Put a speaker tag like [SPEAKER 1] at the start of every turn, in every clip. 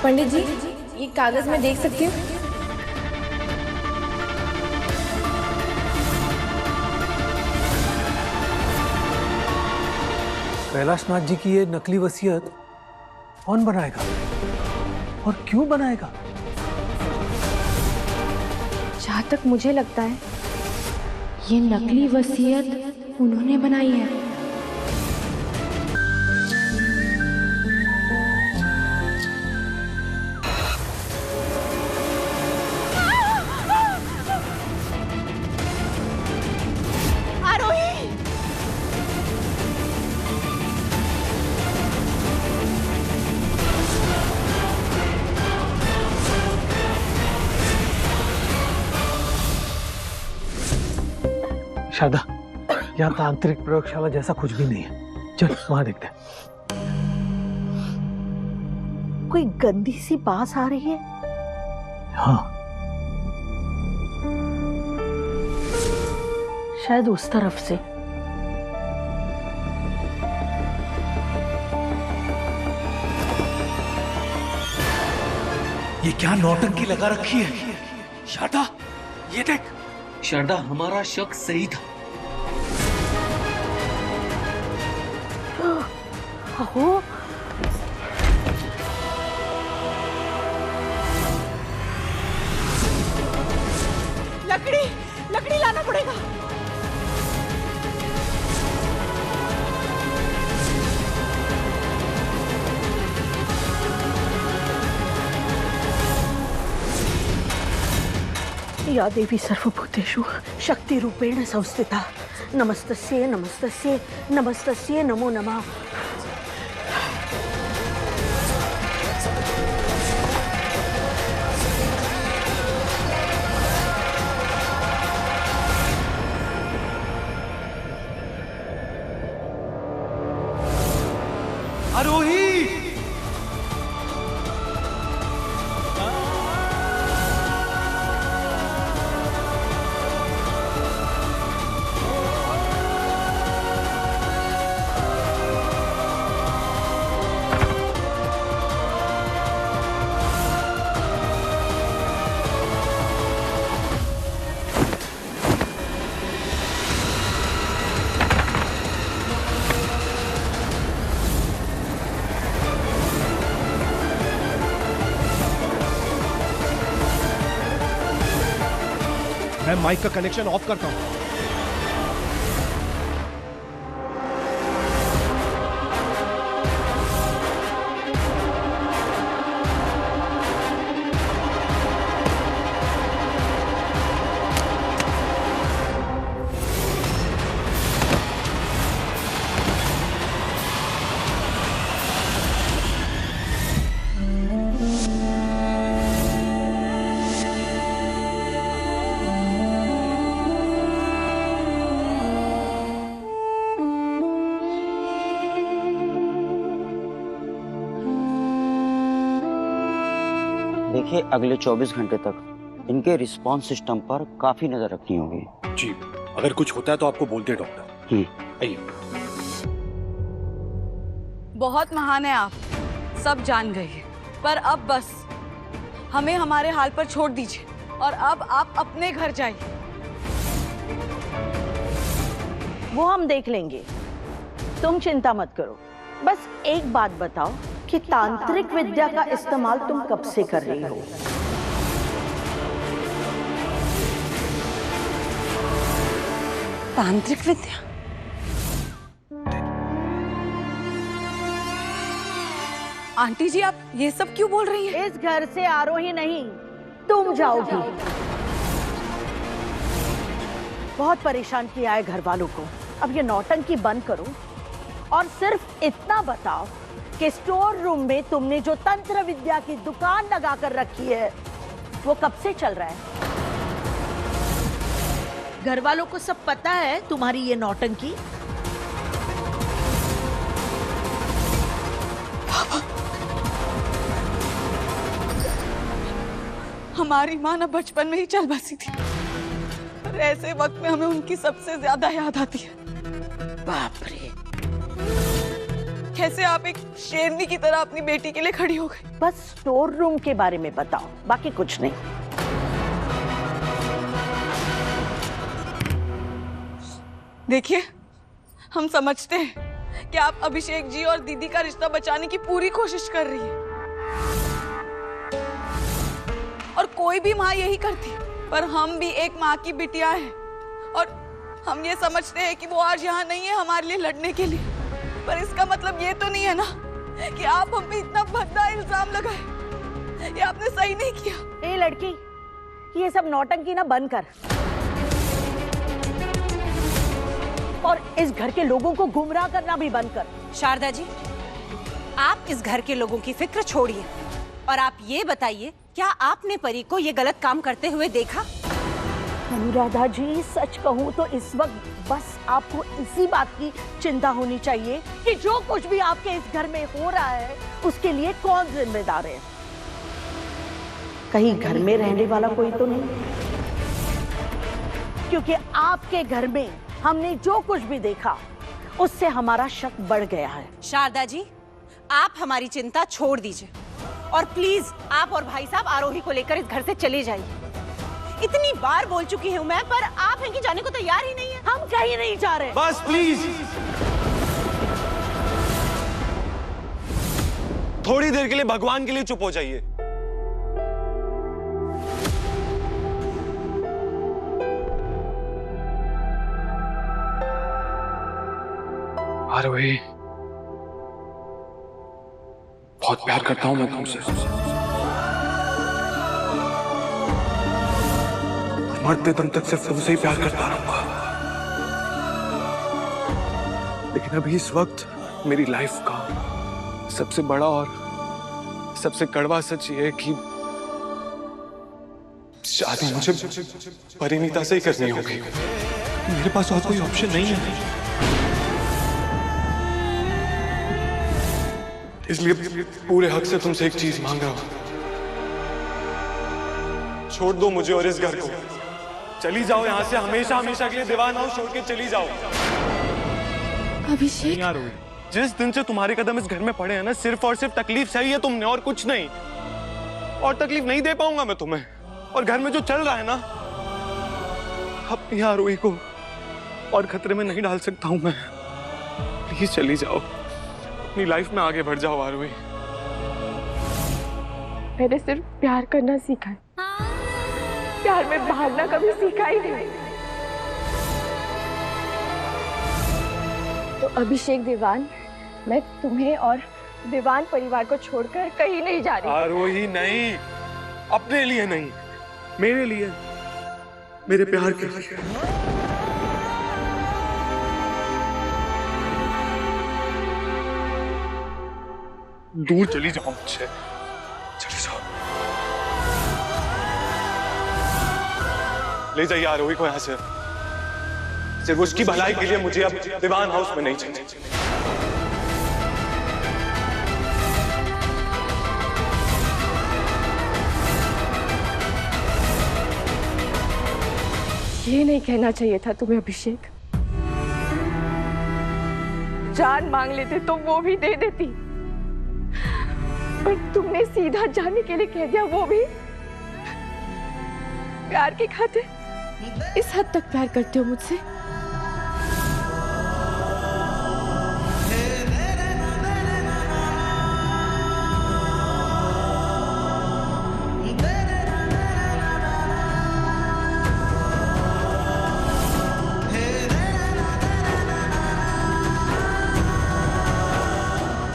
[SPEAKER 1] पंडित जी, ये कागज मैं देख सकती हूँ?
[SPEAKER 2] कैलाशनाथ जी की ये नकली वसीयत कौन बनाएगा और क्यों बनाएगा?
[SPEAKER 1] जहाँ तक मुझे लगता है ये नकली वसीयत उन्होंने बनाई है।
[SPEAKER 2] शारदा, यहाँ तांत्रिक प्रयोगशाला जैसा कुछ भी नहीं है। चल वहां देखते हैं।
[SPEAKER 3] कोई गंदी सी बास आ रही है।
[SPEAKER 2] हाँ,
[SPEAKER 3] शायद उस तरफ से।
[SPEAKER 2] ये क्या नौटंकी लगा रखी है? शारदा, ये देख।
[SPEAKER 4] शारदा, हमारा शक सही था।
[SPEAKER 3] अहो, लकड़ी लाना पड़ेगा। या देवी सर्वभूतेषु शक्ति रूपेण संस्थिता, नमस्तस्ये नमस्तस्ये नमस्तस्ये नमो नमः।
[SPEAKER 2] आरोही!
[SPEAKER 5] मैं माइक का कनेक्शन ऑफ करता हूं।
[SPEAKER 6] देखिए, अगले 24 घंटे तक इनके रिस्पांस सिस्टम पर काफी नजर रखनी होगी।
[SPEAKER 5] जी, अगर कुछ होता है तो आपको बोलते हैं डॉक्टर। आइए।
[SPEAKER 7] बहुत महान है आप, सब जान गए हैं, पर अब बस हमें हमारे हाल पर छोड़ दीजिए और अब आप अपने घर जाइए।
[SPEAKER 3] वो हम देख लेंगे, तुम चिंता मत करो। बस एक बात बताओ कि तांत्रिक विद्या का इस्तेमाल तुम कब से कर रही हो?
[SPEAKER 7] तांत्रिक विद्या? आंटी जी, आप ये सब क्यों बोल रही हैं?
[SPEAKER 3] इस घर से आरोही नहीं, तुम जाओगी। बहुत परेशान किया है घर वालों को। अब ये नौटंकी बंद करो और सिर्फ इतना बताओ कि स्टोर रूम में तुमने जो तंत्र विद्या की दुकान लगा कर रखी है वो कब से चल रहा है? घर वालों को सब पता है तुम्हारी ये नौटंकी?
[SPEAKER 7] हमारी माँ ना बचपन में ही चल बसी थी, पर ऐसे वक्त में हमें उनकी सबसे ज्यादा याद आती है।
[SPEAKER 3] बाप रे,
[SPEAKER 7] कैसे आप एक शेरनी की तरह अपनी बेटी के लिए खड़ी हो गई?
[SPEAKER 3] बस स्टोर रूम के बारे में बताओ, बाकी कुछ नहीं।
[SPEAKER 7] देखिए, हम समझते हैं कि आप अभिषेक जी और दीदी का रिश्ता बचाने की पूरी कोशिश कर रही है, और कोई भी माँ यही करती, पर हम भी एक माँ की बिटिया है और हम ये समझते हैं कि वो आज यहाँ नहीं है हमारे लिए लड़ने के लिए। पर इसका मतलब ये तो नहीं है ना कि आप हम पे इतना भद्दा इल्जाम लगाए। ये आपने सही नहीं किया।
[SPEAKER 3] ए लड़की, ये सब नौटंकी ना बंद कर और इस घर के लोगों को गुमराह करना भी बंद कर।
[SPEAKER 8] शारदा जी, आप इस घर के लोगों की फिक्र छोड़िए और आप ये बताइए, क्या आपने परी को ये गलत काम करते हुए देखा?
[SPEAKER 3] अनुराधा जी, सच कहूँ तो इस वक्त बस आपको इसी बात की चिंता होनी चाहिए कि जो कुछ भी आपके इस घर में हो रहा है उसके लिए कौन जिम्मेदार है। कहीं घर में रहने वाला कोई तो नहीं, क्योंकि आपके घर में हमने जो कुछ भी देखा उससे हमारा शक बढ़ गया है।
[SPEAKER 8] शारदा जी, आप हमारी चिंता छोड़ दीजिए और प्लीज आप और भाई साहब आरोही को लेकर इस घर से चले जाइए। इतनी बार बोल चुकी हूँ मैं, पर आप हैं कि जाने को तैयार ही नहीं है।
[SPEAKER 3] हम कहीं नहीं जा रहे।
[SPEAKER 5] बस प्लीज, थोड़ी देर के लिए भगवान के लिए चुप हो जाइए।
[SPEAKER 9] आरोही, बहुत प्यार करता हूं मैं तुमसे। मरते दम तक सिर्फ तुमसे ही प्यार करता रहूंगा। लेकिन अभी इस वक्त मेरी लाइफ का सबसे बड़ा और सबसे कड़वा सच ये है कि शादी मुझे परिणीता से ही करनी होगी। मेरे पास और कोई ऑप्शन नहीं है। इसलिए पूरे हक से तुमसे एक चीज मांग रहा हूं, छोड़ दो मुझे और इस घर को। चली जाओ यहाँ से, हमेशा हमेशा के लिए दीवान हाउस छोड़ के चली जाओ।
[SPEAKER 1] अभिषेक,
[SPEAKER 9] यार जिस दिन से तुम्हारे कदम इस घर में पड़े हैं ना, सिर्फ और सिर्फ तकलीफ सही है तुमने और कुछ नहीं। और तकलीफ नहीं दे पाऊंगा मैं तुम्हें। और घर में जो चल रहा है ना, अपनी आरोही को और खतरे में नहीं डाल सकता हूं मैं। प्लीज चली जाओ, अपनी लाइफ में आगे बढ़ जाओ आरोही।
[SPEAKER 1] मैंने सिर्फ प्यार करना सीखा है, प्यार में भागना कभी सीखा ही नहीं। तो अभिषेक दीवान, मैं तुम्हें और दीवान परिवार को छोड़कर कहीं नहीं जा रही।
[SPEAKER 9] आरोही नहीं, अपने लिए नहीं, मेरे लिए, मेरे प्यार के लिए। दूर चली जाओ मुझसे, चली जाओ। ले जाइए आरोही को यहाँ से। सिर्फ उसकी भलाई के लिए मुझे अब दीवान हाउस में नहीं चाहिए।
[SPEAKER 1] ये नहीं कहना चाहिए था तुम्हें अभिषेक। जान मांग लेते तो वो भी दे देती, पर तुमने सीधा जाने के लिए कह दिया, वो भी प्यार की खातिर। इस हद तक प्यार करते हो मुझसे?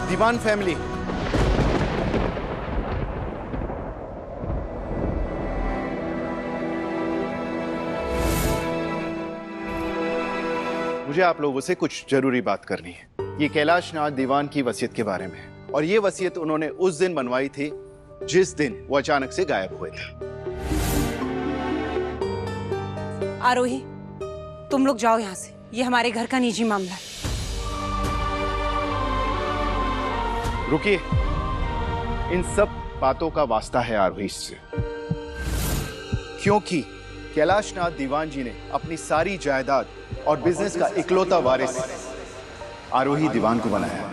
[SPEAKER 10] दीवान फैमिली, मुझे आप लोगों से कुछ जरूरी बात करनी है। ये कैलाश नाथ दीवान की वसीयत के बारे में, और ये वसीयत उन्होंने उस दिन बनवाई थी जिस दिन वो अचानक से गायब हुए थे।
[SPEAKER 8] आरोही, तुम लोग जाओ यहाँ से, ये हमारे घर का निजी मामला है।
[SPEAKER 10] रुकिए, इन सब बातों का वास्ता है आरोही से, क्योंकि कैलाश नाथ दीवान जी ने अपनी सारी जायदाद और बिजनेस का इकलौता वारिस आरोही दीवान को बनाया है।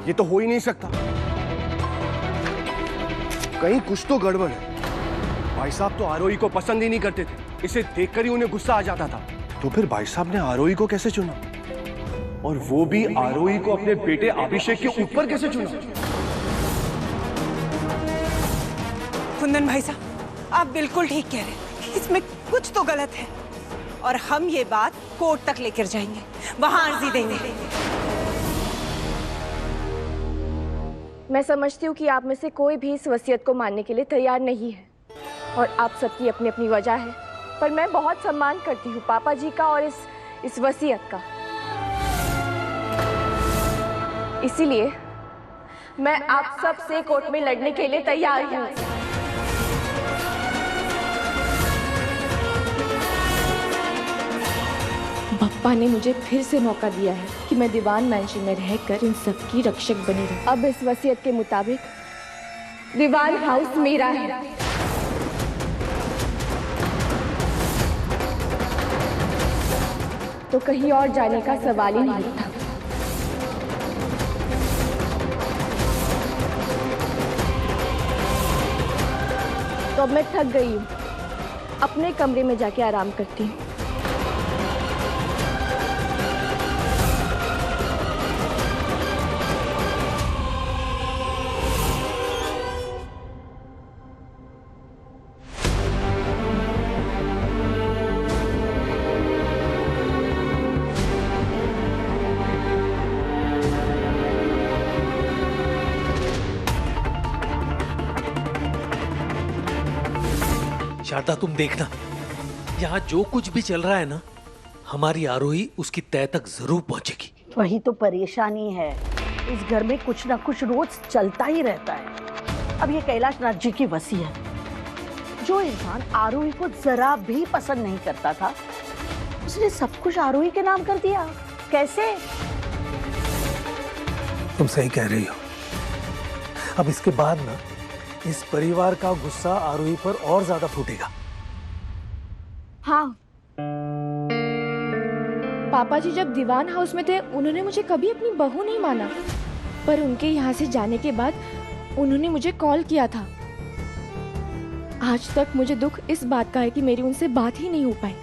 [SPEAKER 9] ये तो हो ही नहीं सकता। कहीं कुछ तो गड़बड़ है। भाई साहब तो आरोही को पसंद ही नहीं करते थे, इसे देखकर ही उन्हें गुस्सा आ जाता था। तो फिर भाई साहब ने आरोही को कैसे चुना, और वो भी आरोही को अपने बेटे अभिषेक के ऊपर कैसे चुना?
[SPEAKER 8] कुंदन भाई साहब, आप बिल्कुल ठीक कह रहे हैं, इसमें कुछ तो गलत है और हम ये बात कोर्ट तक लेकर जाएंगे, वहां अर्जी देंगे।
[SPEAKER 1] मैं समझती हूँ कि आप में से कोई भी इस वसीयत को मानने के लिए तैयार नहीं है और आप सबकी अपनी अपनी वजह है, पर मैं बहुत सम्मान करती हूँ पापा जी का और इस वसीयत का। इसीलिए मैं आप सब से कोर्ट में लड़ने के लिए तैयार हूँ। पप्पा ने मुझे फिर से मौका दिया है कि मैं दीवान मैंशन में रहकर इन सबकी रक्षक बनी रहूं। अब इस वसीयत के मुताबिक दीवान हाउस मेरा है। तो कहीं और जाने का सवाल ही नहीं था। तो अब मैं थक गई हूँ, अपने कमरे में जाके आराम करती हूँ।
[SPEAKER 2] शारदा तुम देखना, यहाँ जो कुछ भी चल रहा है ना, हमारी आरोही उसकी तय तक जरूर पहुंचेगी।
[SPEAKER 3] वही तो परेशानी है, इस घर में कुछ ना कुछ रोज चलता ही रहता है। अब ये कैलाश नाथ जी की वसीयत, जो इंसान आरोही को जरा भी पसंद नहीं करता था, उसने सब कुछ आरोही के नाम कर दिया। कैसे?
[SPEAKER 2] तुम सही कह रही हो। अब इसके बाद ना इस परिवार का गुस्सा आरोही पर और ज्यादा फूटेगा।
[SPEAKER 1] हाँ, पापा जी जब दीवान हाउस में थे उन्होंने मुझे कभी अपनी बहू नहीं माना, पर उनके यहाँ से जाने के बाद उन्होंने मुझे कॉल किया था। आज तक मुझे दुख इस बात का है कि मेरी उनसे बात ही नहीं हो पाई।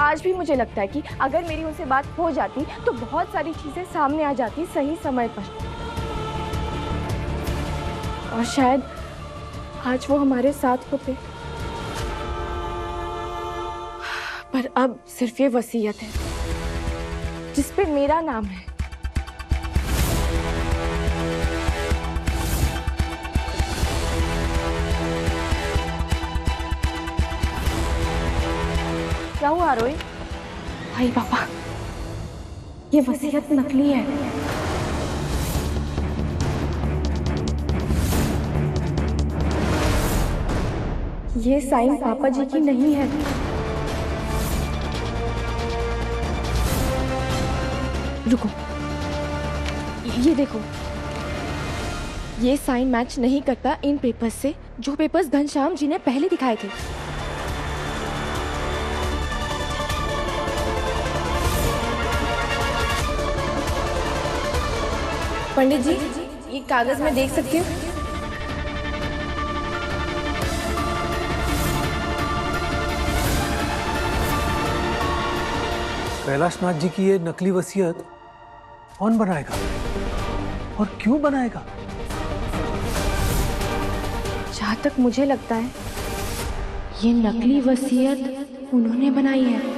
[SPEAKER 1] आज भी मुझे लगता है कि अगर मेरी उनसे बात हो जाती तो बहुत सारी चीजें सामने आ जाती सही समय पर, और शायद आज वो हमारे साथ होते। पर अब सिर्फ ये वसीयत है जिस पे मेरा नाम है। क्या हुआ आरोही? भाई पापा, ये वसीयत नकली है। ये साइन पापा जी की नहीं है। रुको, ये देखो, ये साइन मैच नहीं करता इन पेपर्स से, जो पेपर्स घनश्याम जी ने पहले दिखाए थे। पंडित जी, ये कागज में देख सकती हूँ?
[SPEAKER 2] कैलाश नाथ जी की ये नकली वसीयत कौन बनाएगा और क्यों बनाएगा?
[SPEAKER 1] जहाँ तक मुझे लगता है ये नकली वसीयत उन्होंने बनाई है।